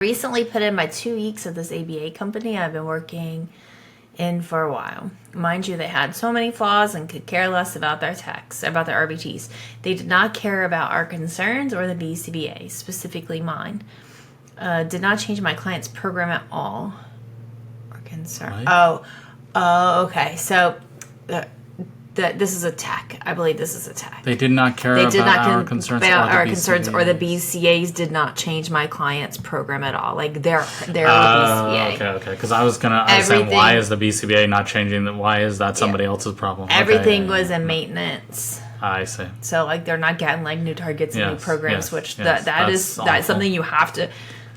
recently put in my 2 weeks at this ABA company I've been working in for a while. Mind you, they had so many flaws and could care less about their techs, about their RBTs. They did not care about our concerns or the BCBA, specifically mine. Did not change my client's program at all. Or concern. Right. Okay. So this is a tech. I believe this is a tech. They did not care about our concerns or the BCAs did not change my client's program at all. Like they're the BCBA. Okay. Because I was gonna understand why is the BCBA not changing? Why is that somebody else's problem? Everything was in maintenance. I see. So like they're not getting like new targets and new programs, which that's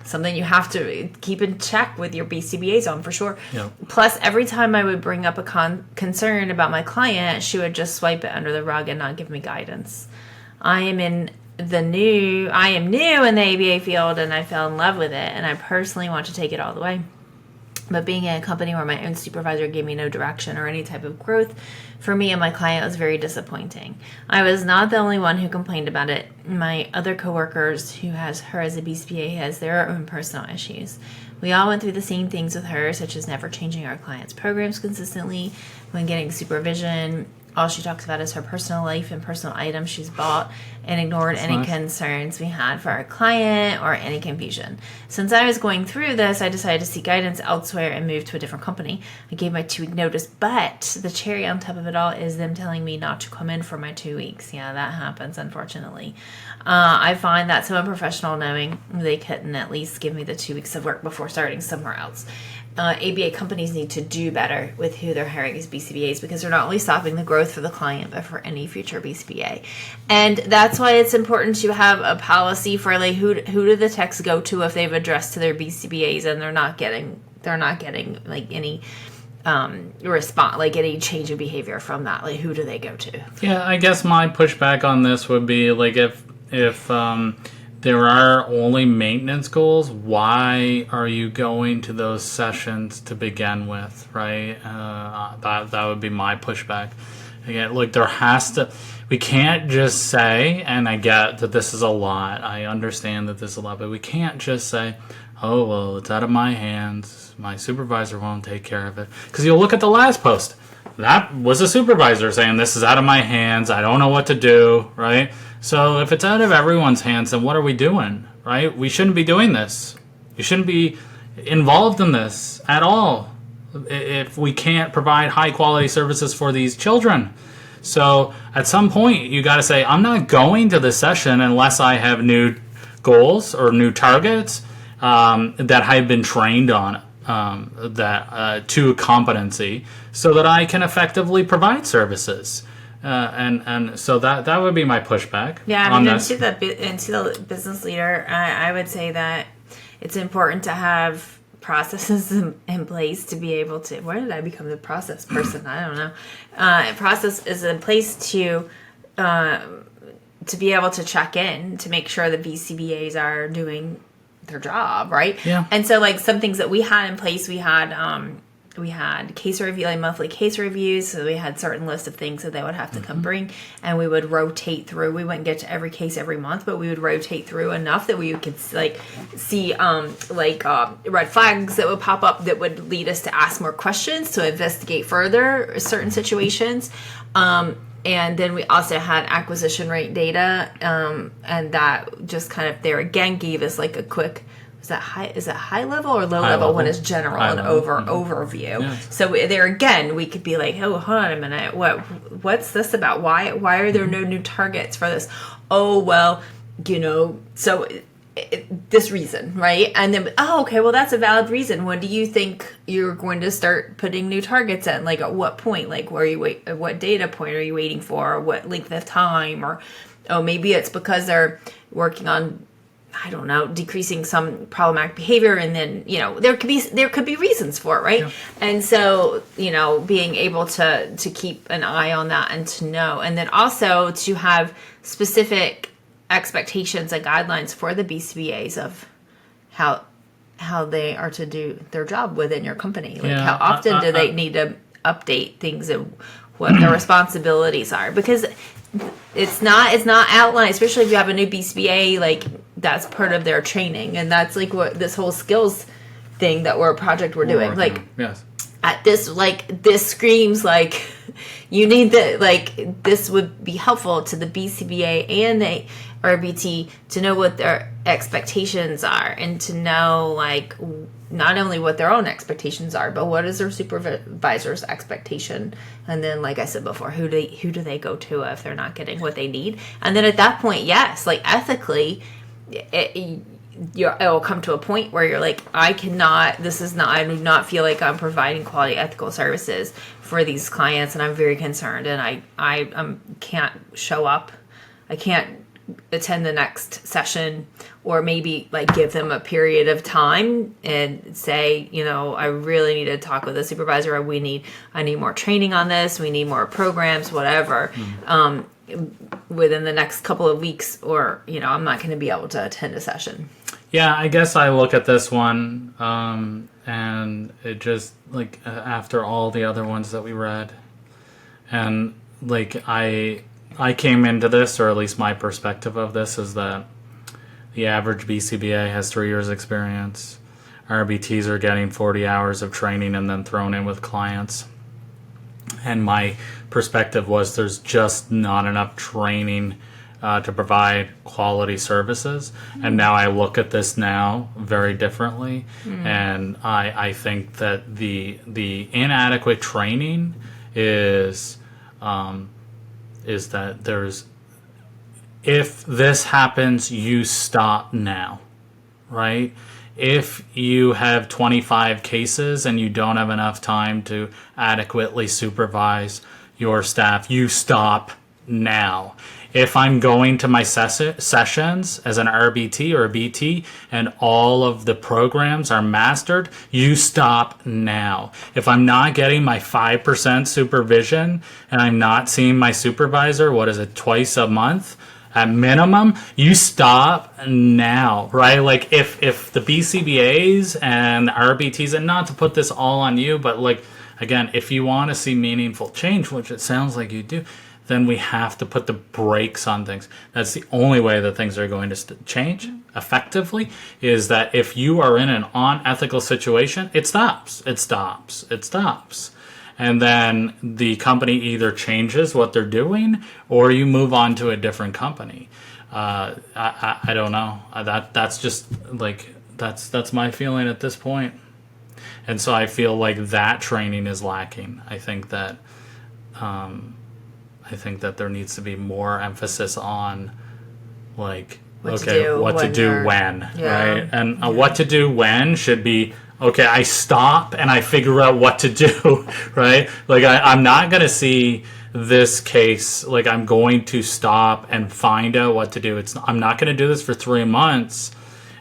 something you have to keep in check with your BCBAs on for sure. Yep. Plus, every time I would bring up a concern about my client, she would just swipe it under the rug and not give me guidance. I am new in the ABA field, and I fell in love with it, and I personally want to take it all the way. But being in a company where my own supervisor gave me no direction or any type of growth for me and my client was very disappointing. I was not the only one who complained about it. My other coworkers who has her as a BCBA has their own personal issues. We all went through the same things with her, such as never changing our clients' programs consistently when getting supervision. All she talks about is her personal life and personal items she's bought and ignored any concerns we had for our client or any confusion. Since I was going through this, I decided to seek guidance elsewhere and move to a different company. I gave my 2-week notice, but the cherry on top of it all is them telling me not to come in for my 2 weeks. Yeah, that happens, unfortunately. I find that so unprofessional knowing they couldn't at least give me the 2 weeks of work before starting somewhere else. ABA companies need to do better with who they're hiring as BCBAs because they're not only stopping the growth for the client, but for any future BCBA. And that's why it's important to have a policy for like who do the techs go to if they've addressed to their BCBAs and they're not getting like any response, like any change of behavior from that. Like who do they go to? Yeah, I guess my pushback on this would be like if there are only maintenance goals, why are you going to those sessions to begin with, right? That would be my pushback. Again, look, we can't just say, and I get that this is a lot, I understand that this is a lot, but we can't just say, oh, well, it's out of my hands, my supervisor won't take care of it. Because you'll look at the last post. That was a supervisor saying, this is out of my hands, I don't know what to do, right? So if it's out of everyone's hands, then what are we doing, right? We shouldn't be doing this. We shouldn't be involved in this at all if we can't provide high-quality services for these children. So at some point, you got to say, I'm not going to the session unless I have new goals or new targets that I've been trained on to a competency so that I can effectively provide services. And so that would be my pushback. Yeah, I mean, into the business leader, I would say that it's important to have processes in place to be able to. Where did I become the process person? I don't know. Process is in place to be able to check in to make sure the BCBAs are doing their job, right? Yeah. And so, like some things that we had in place, we had case review, like monthly case reviews. So we had certain list of things that they would have to come bring, and we would rotate through. We wouldn't get to every case every month, but we would rotate through enough that we could see red flags that would pop up that would lead us to ask more questions to investigate further certain situations. And then we also had acquisition rate data, and that just kind of there again gave us like a quick. Is that high level or low level when it's general and overview? Yeah. So there again, we could be like, oh, hold on a minute, what's this about? Why are there no new targets for this? Oh, well, so this reason, right? And then, okay, well, that's a valid reason. When do you think you're going to start putting new targets in? Like at what point? Like what data point are you waiting for? Or what length of time? Or maybe it's because they're working on, I don't know, decreasing some problematic behavior, and then there could be reasons for it, right? Yeah. And so being able to keep an eye on that and to know, and then also to have specific expectations and guidelines for the BCBAs of how they are to do their job within your company. Like how often do they need to update things and what their responsibilities are, because it's not outlined, especially if you have a new BCBA, like that's part of their training, and that's like what this whole skills thing that we're doing. Like, yes. At this, like, this screams like you need the, like, this would be helpful to the BCBA and the RBT to know what their expectations are, and to know, like, not only what their own expectations are, but what is their supervisor's expectation. And then, like I said before, who do they go to if they're not getting what they need? And then at that point, yes, like, ethically, it'll come to a point where you're like, I do not feel like I'm providing quality ethical services for these clients, and I'm very concerned, and I can't show up. I can't attend the next session, or maybe, like, give them a period of time and say, I really need to talk with the supervisor, or I need more training on this, we need more programs, whatever. Within the next couple of weeks, or I'm not going to be able to attend a session. Yeah, I guess I look at this one, and it just, like, after all the other ones that we read, and, like, I came into this, or at least my perspective of this is that the average BCBA has 3 years experience. RBTs are getting 40 hours of training and then thrown in with clients. And my perspective was there's just not enough training to provide quality services. And now I look at this now very differently. And I think that the inadequate training is that if this happens, you stop now, right? If you have 25 cases and you don't have enough time to adequately supervise your staff, you stop now. If I'm going to my sessions as an RBT or a BT and all of the programs are mastered, you stop now. If I'm not getting my 5% supervision and I'm not seeing my supervisor, twice a month at minimum, you stop now, right? Like, if the BCBAs and the RBTs, and not to put this all on you, but, like, again, if you want to see meaningful change, which it sounds like you do, then we have to put the brakes on things. That's the only way that things are going to change effectively, is that if you are in an unethical situation, it stops. And then the company either changes what they're doing, or you move on to a different company. I don't know. That's just, like, that's my feeling at this point. And so I feel like that training is lacking. I think that there needs to be more emphasis on, like, what to do when, right? And what to do when should be, okay, I stop and I figure out what to do, right? Like, I'm not going to see this case, like, I'm going to stop and find out what to do. I'm not going to do this for 3 months,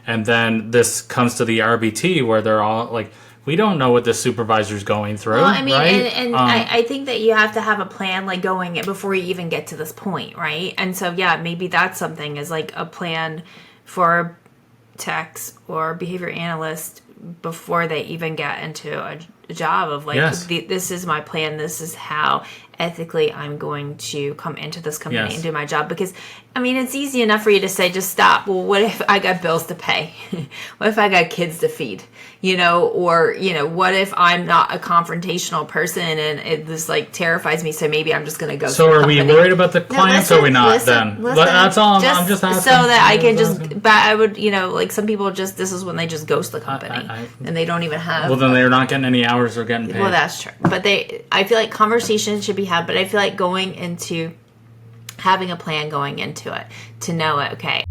and then this comes to the RBT where they're all, like, we don't know what the supervisor's going through. Well, I mean, right? I think that you have to have a plan, like, going before you even get to this point, right? And so, yeah, maybe that's something, is like a plan for techs or behavior analysts before they even get into a job of, like, yes, this is my plan, this is how ethically I'm going to come into this company, yes, and do my job. Because, I mean, it's easy enough for you to say, just stop. Well, what if I got bills to pay? What if I got kids to feed? Or, what if I'm not a confrontational person and this, like, terrifies me, so maybe I'm just going to go. So are we worried about the clients, or are we not then? That's all. I'm just asking. So that I can but I would, like, some people this is when they just ghost the company and they don't even have. Well, then they're not getting any hours or getting paid. Well, that's true. But I feel like conversations should be had, but I feel like having a plan going into it, to know it, okay,